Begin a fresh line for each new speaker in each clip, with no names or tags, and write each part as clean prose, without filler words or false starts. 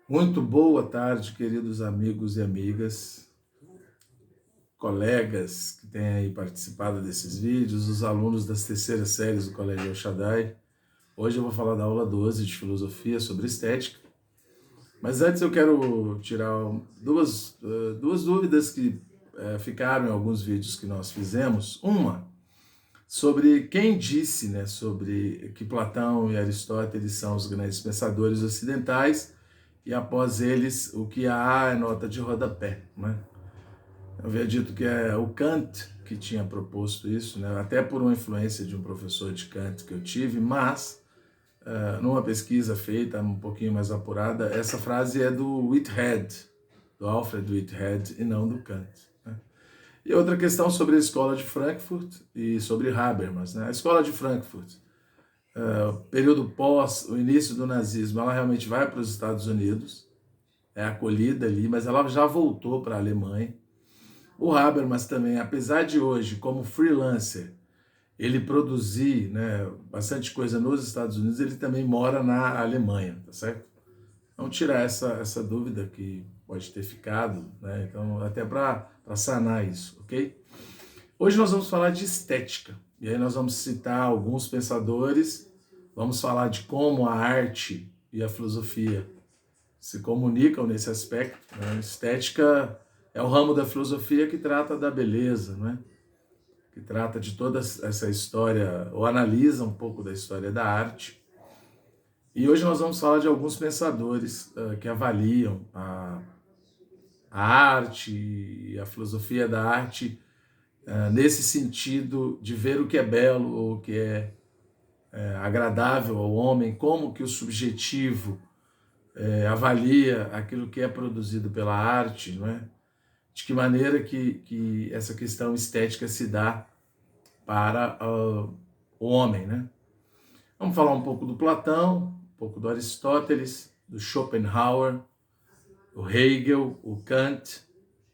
Muito boa tarde, queridos amigos e amigas, colegas que têm aí participado desses vídeos, os alunos das terceiras séries do Colégio El Shaddai. Hoje eu vou falar da aula 12 de filosofia sobre estética, mas antes eu quero tirar duas dúvidas que ficaram em alguns vídeos que nós fizemos. Uma, sobre quem disse, sobre que Platão e Aristóteles são os grandes pensadores ocidentais, e após eles o que há é nota de rodapé, né? Eu havia dito que é o Kant que tinha proposto isso, né? Até por uma influência de um professor de Kant que eu tive, mas numa pesquisa feita um pouquinho mais apurada, essa frase é do Whitehead, do Alfred Whitehead, e não do Kant, né? E outra questão sobre a escola de Frankfurt e sobre Habermas, né? A escola de Frankfurt, período pós o início do nazismo, ela realmente vai para os Estados Unidos, é acolhida ali, mas ela já voltou para a Alemanha. O Habermas também, apesar de hoje, como freelancer, ele produzir, né, bastante coisa nos Estados Unidos, ele também mora na Alemanha, tá certo? Vamos tirar essa dúvida que pode ter ficado, né? Então, até para sanar isso, ok? Hoje nós vamos falar de estética, e aí nós vamos citar alguns pensadores, vamos falar de como a arte e a filosofia se comunicam nesse aspecto, né? Estética é o ramo da filosofia que trata da beleza, né? Que trata de toda essa história, ou analisa um pouco da história da arte. E hoje nós vamos falar de alguns pensadores que avaliam a arte e a filosofia da arte nesse sentido de ver o que é belo ou o que é agradável ao homem, como que o subjetivo avalia aquilo que é produzido pela arte, não é? De que maneira que essa questão estética se dá para o homem, né? Vamos falar um pouco do Platão, um pouco do Aristóteles, do Schopenhauer, o Hegel, o Kant,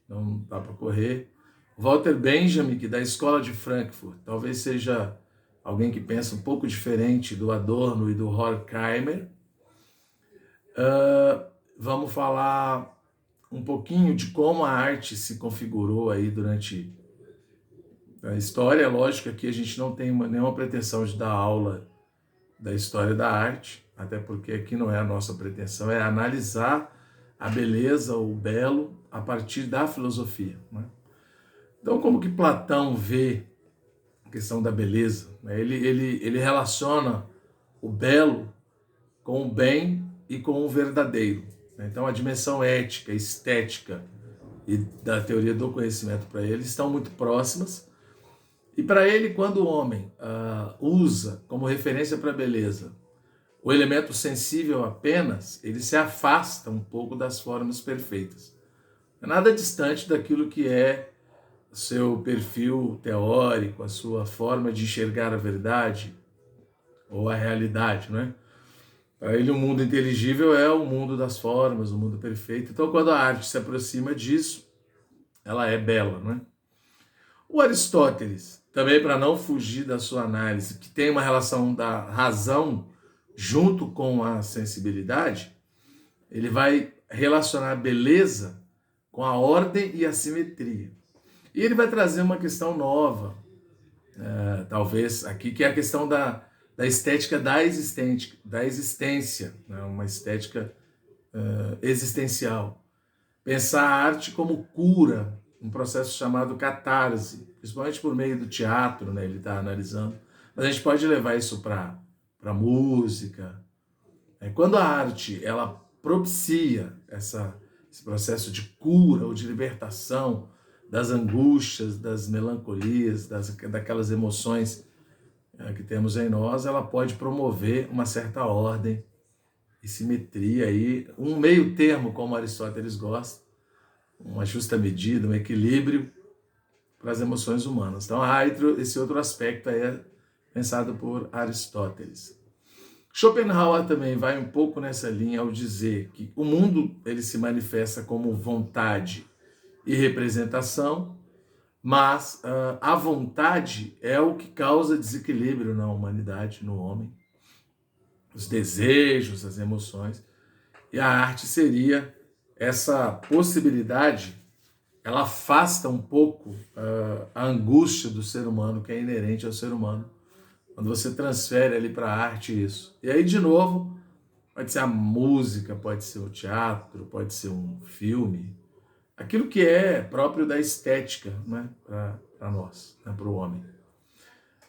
não dá para correr. O Walter Benjamin, que da escola de Frankfurt, talvez seja alguém que pensa um pouco diferente do Adorno e do Horkheimer. Vamos falar um pouquinho de como a arte se configurou aí durante a história. É lógico que a gente não tem nenhuma pretensão de dar aula da história da arte, até porque aqui não é a nossa pretensão, é analisar a beleza, o belo, a partir da filosofia, né? Então, como que Platão vê a questão da beleza, né? Ele relaciona o belo com o bem e com o verdadeiro, né? Então, a dimensão ética, estética e da teoria do conhecimento para ele estão muito próximas. E para ele, quando o homem usa como referência para a beleza o elemento sensível apenas, ele se afasta um pouco das formas perfeitas. É nada distante daquilo que é o seu perfil teórico, a sua forma de enxergar a verdade ou a realidade, não é? Para ele, o mundo inteligível é o mundo das formas, o mundo perfeito. Então, quando a arte se aproxima disso, ela é bela, não é? O Aristóteles, também para não fugir da sua análise, que tem uma relação da razão junto com a sensibilidade, ele vai relacionar a beleza com a ordem e a simetria. E ele vai trazer uma questão nova, talvez aqui, que é a questão da estética da existência, né? Uma estética existencial. Pensar a arte como cura, um processo chamado catarse, principalmente por meio do teatro, né? Ele está analisando. Mas a gente pode levar isso para a música. Quando a arte ela propicia esse processo de cura ou de libertação das angústias, das melancolias, daquelas emoções que temos em nós, ela pode promover uma certa ordem e simetria aí, um meio termo, como Aristóteles gosta, uma justa medida, um equilíbrio para as emoções humanas. Então há esse outro aspecto aí pensado por Aristóteles. Schopenhauer também vai um pouco nessa linha ao dizer que o mundo ele se manifesta como vontade e representação, mas a vontade é o que causa desequilíbrio na humanidade, no homem, os desejos, as emoções. E a arte seria essa possibilidade, ela afasta um pouco a angústia do ser humano, que é inerente ao ser humano, quando você transfere ali para a arte isso. E aí, de novo, pode ser a música, pode ser o teatro, pode ser um filme, aquilo que é próprio da estética, né, para nós, né, para o homem.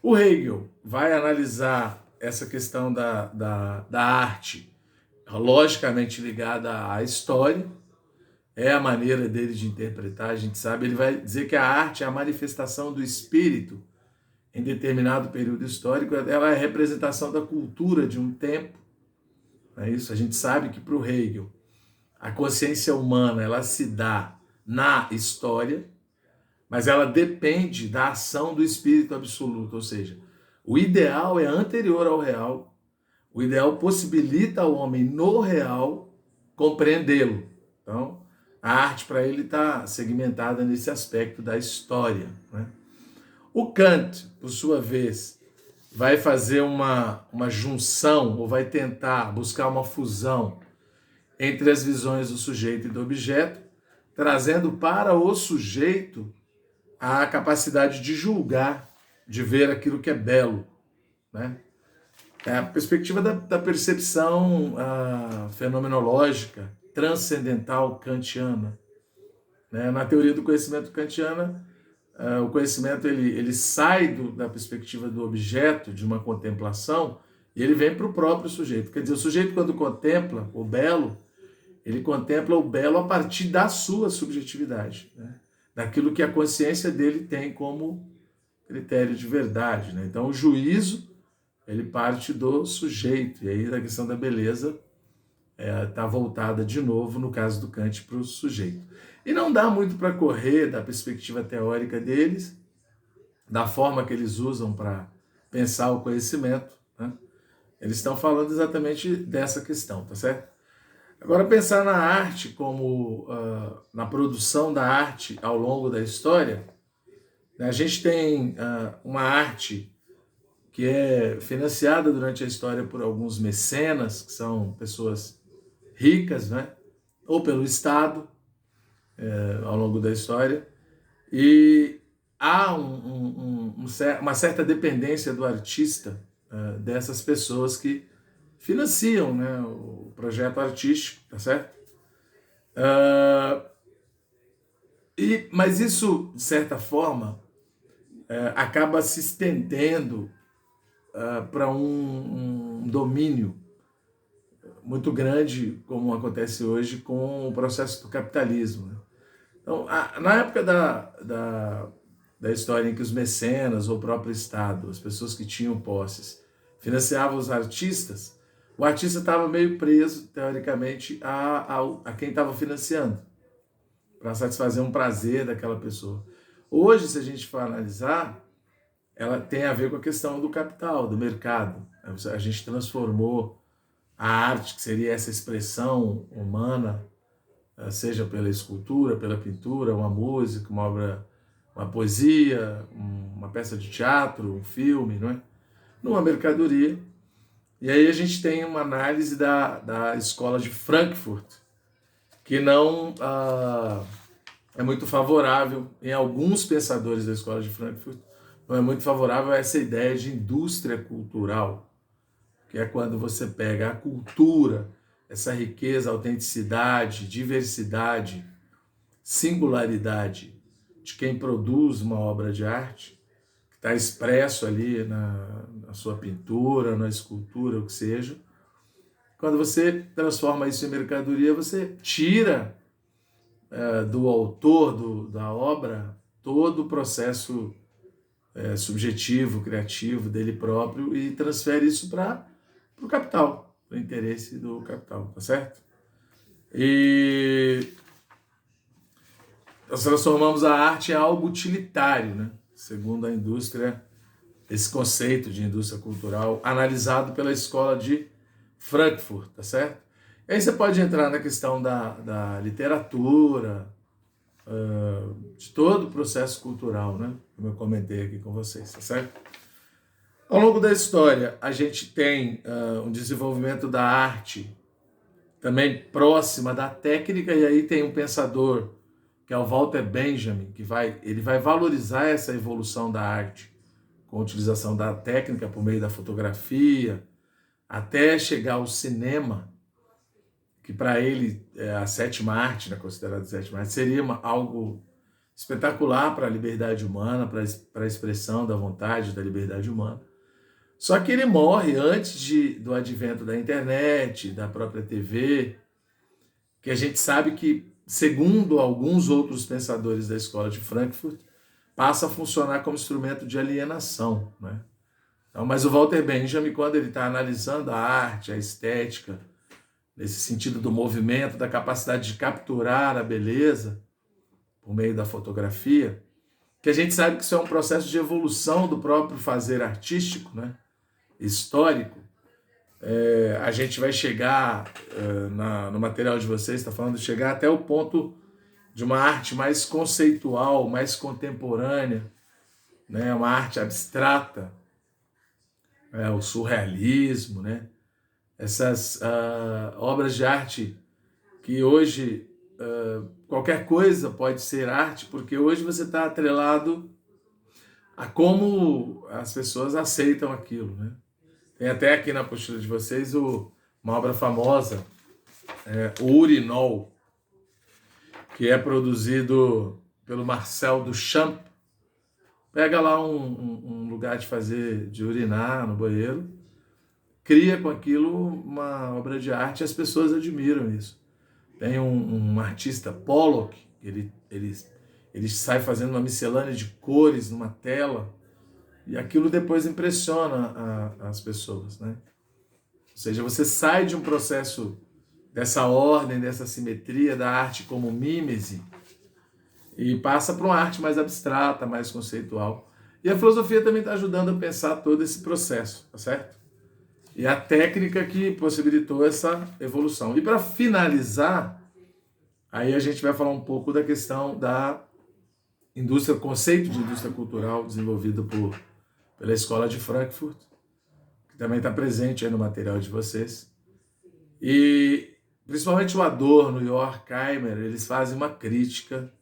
O Hegel vai analisar essa questão da arte, logicamente ligada à história, é a maneira dele de interpretar, a gente sabe. Ele vai dizer que a arte é a manifestação do espírito em determinado período histórico, ela é a representação da cultura de um tempo. É isso, a gente sabe que para o Hegel a consciência humana ela se dá na história, mas ela depende da ação do espírito absoluto, ou seja, o ideal é anterior ao real, o ideal possibilita ao homem no real compreendê-lo. Então, a arte para ele está segmentada nesse aspecto da história, né? O Kant, por sua vez, vai fazer uma junção, ou vai tentar buscar uma fusão entre as visões do sujeito e do objeto, trazendo para o sujeito a capacidade de julgar, de ver aquilo que é belo, né? É a perspectiva da percepção fenomenológica, transcendental kantiana, né? Na teoria do conhecimento kantiana, o conhecimento ele sai da perspectiva do objeto, de uma contemplação, e ele vem para o próprio sujeito. Quer dizer, o sujeito, quando contempla o belo, ele contempla o belo a partir da sua subjetividade, né? Daquilo que a consciência dele tem como critério de verdade, né? Então, o juízo ele parte do sujeito, e aí a questão da beleza está voltada de novo, no caso do Kant, para o sujeito. E não dá muito para correr da perspectiva teórica deles, da forma que eles usam para pensar o conhecimento, né? Eles estão falando exatamente dessa questão, tá certo? Agora, pensar na arte como na produção da arte ao longo da história, né? A gente tem uma arte que é financiada durante a história por alguns mecenas, que são pessoas ricas, né? Ou pelo Estado, ao longo da história, e há uma certa dependência do artista dessas pessoas que financiam, né, o projeto artístico, tá certo? Mas isso, de certa forma, acaba se estendendo para um domínio muito grande, como acontece hoje com o processo do capitalismo, né? Então, na época da história em que os mecenas ou o próprio Estado, as pessoas que tinham posses, financiavam os artistas, o artista estava meio preso, teoricamente, a quem estava financiando, para satisfazer um prazer daquela pessoa. Hoje, se a gente for analisar, ela tem a ver com a questão do capital, do mercado. A gente transformou a arte, que seria essa expressão humana, seja pela escultura, pela pintura, uma música, uma obra, uma poesia, uma peça de teatro, um filme, não é? Numa mercadoria. E aí a gente tem uma análise da escola de Frankfurt, que não é muito favorável, em alguns pensadores da escola de Frankfurt, não é muito favorável a essa ideia de indústria cultural, que é quando você pega a cultura, essa riqueza, autenticidade, diversidade, singularidade de quem produz uma obra de arte, que está expresso ali na sua pintura, na escultura, o que seja. Quando você transforma isso em mercadoria, você tira do autor da obra todo o processo subjetivo, criativo dele próprio e transfere isso para o capital, para o interesse do capital, tá certo? E nós transformamos a arte em algo utilitário, né? Segundo a indústria, esse conceito de indústria cultural analisado pela escola de Frankfurt, tá certo? E aí você pode entrar na questão da literatura, de todo o processo cultural, né? Como eu comentei aqui com vocês, tá certo? Ao longo da história, a gente tem um desenvolvimento da arte também próxima da técnica, e aí tem um pensador, que é o Walter Benjamin, ele vai valorizar essa evolução da arte com a utilização da técnica por meio da fotografia, até chegar ao cinema, que para ele é a sétima arte, né, considerada a sétima arte, seria algo espetacular para a liberdade humana, para a expressão da vontade, da liberdade humana. Só que ele morre antes do advento da internet, da própria TV, que a gente sabe que, segundo alguns outros pensadores da escola de Frankfurt, passa a funcionar como instrumento de alienação, né? Então, mas o Walter Benjamin, quando ele está analisando a arte, a estética, nesse sentido do movimento, da capacidade de capturar a beleza por meio da fotografia, que a gente sabe que isso é um processo de evolução do próprio fazer artístico, né? Histórico. A gente vai chegar, no material de vocês, está falando de chegar até o ponto de uma arte mais conceitual, mais contemporânea, né? Uma arte abstrata, o surrealismo, né? Essas obras de arte que hoje qualquer coisa pode ser arte, porque hoje você está atrelado a como as pessoas aceitam aquilo, né? Tem até aqui na apostila de vocês uma obra famosa, o Urinol, que é produzido pelo Marcel Duchamp. Pega lá um lugar de urinar no banheiro, cria com aquilo uma obra de arte e as pessoas admiram isso. Tem um artista, Pollock, ele sai fazendo uma miscelânea de cores numa tela e aquilo depois impressiona as pessoas, né? Ou seja, você sai de um processo dessa ordem, dessa simetria da arte como mímese e passa para uma arte mais abstrata, mais conceitual. E a filosofia também está ajudando a pensar todo esse processo, tá certo? E a técnica que possibilitou essa evolução. E para finalizar, aí a gente vai falar um pouco da questão da indústria, conceito de indústria cultural desenvolvido pela Escola de Frankfurt, que também está presente aí no material de vocês. E principalmente o Adorno e o Horkheimer, eles fazem uma crítica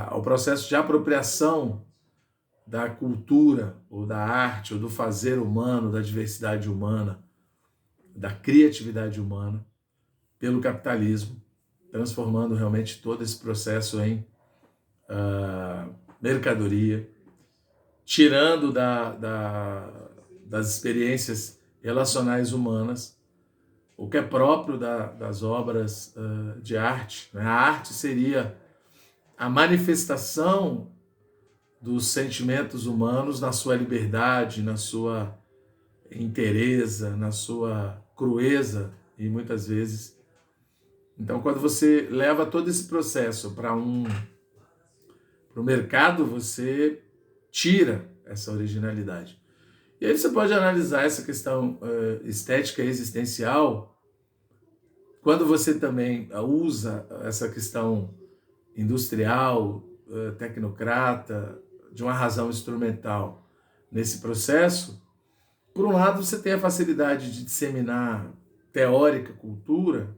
ao processo de apropriação da cultura, ou da arte, ou do fazer humano, da diversidade humana, da criatividade humana, pelo capitalismo, transformando realmente todo esse processo em mercadoria, tirando das experiências relacionais humanas o que é próprio das obras de arte, né? A arte seria a manifestação dos sentimentos humanos na sua liberdade, na sua inteireza, na sua crueza, e muitas vezes. Então, quando você leva todo esse processo para o mercado, você tira essa originalidade. E aí você pode analisar essa questão estética existencial quando você também usa essa questão industrial, tecnocrata, de uma razão instrumental nesse processo. Por um lado, você tem a facilidade de disseminar teórica, cultura,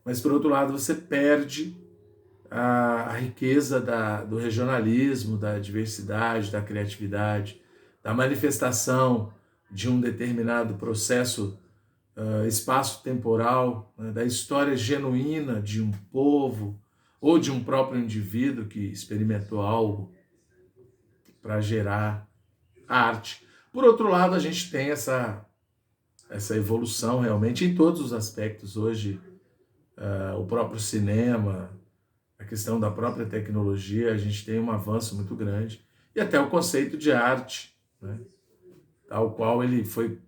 mas por outro lado você perde a riqueza do regionalismo, da diversidade, da criatividade, da manifestação de um determinado processo espaço-temporal, né, da história genuína de um povo ou de um próprio indivíduo que experimentou algo para gerar arte. Por outro lado, a gente tem essa evolução realmente em todos os aspectos. Hoje, o próprio cinema, a questão da própria tecnologia, a gente tem um avanço muito grande. E até o conceito de arte, né, tal qual ele foi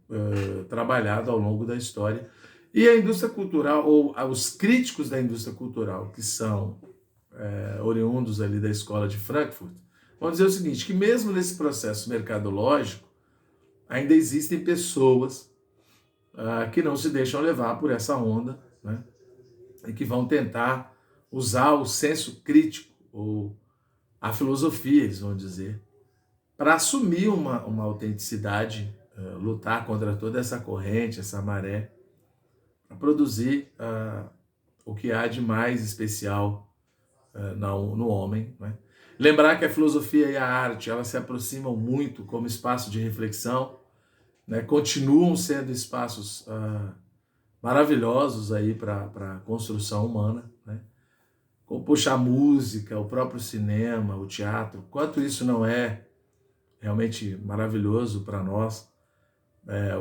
trabalhado ao longo da história. E a indústria cultural, ou os críticos da indústria cultural, que são oriundos ali da escola de Frankfurt, vão dizer o seguinte, que mesmo nesse processo mercadológico, ainda existem pessoas que não se deixam levar por essa onda, né, e que vão tentar usar o senso crítico, ou a filosofia, eles vão dizer, para assumir uma autenticidade, lutar contra toda essa corrente, essa maré, produzir o que há de mais especial no homem, né? Lembrar que a filosofia e a arte, elas se aproximam muito como espaço de reflexão, né? Continuam sendo espaços maravilhosos aí para a construção humana, né? Como, poxa, a música, o próprio cinema, o teatro, quanto isso não é realmente maravilhoso para nós.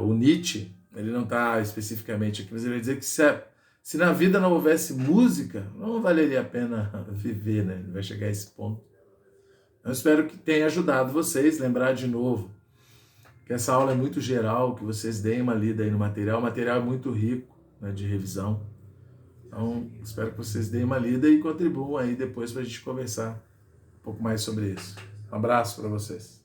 O Nietzsche, ele não está especificamente aqui, mas ele vai dizer que se na vida não houvesse música, não valeria a pena viver, né? Ele vai chegar a esse ponto. Eu espero que tenha ajudado vocês, lembrar de novo que essa aula é muito geral, que vocês deem uma lida aí no material. O material é muito rico, né, de revisão. Então, espero que vocês deem uma lida e contribuam aí depois para a gente conversar um pouco mais sobre isso. Um abraço para vocês.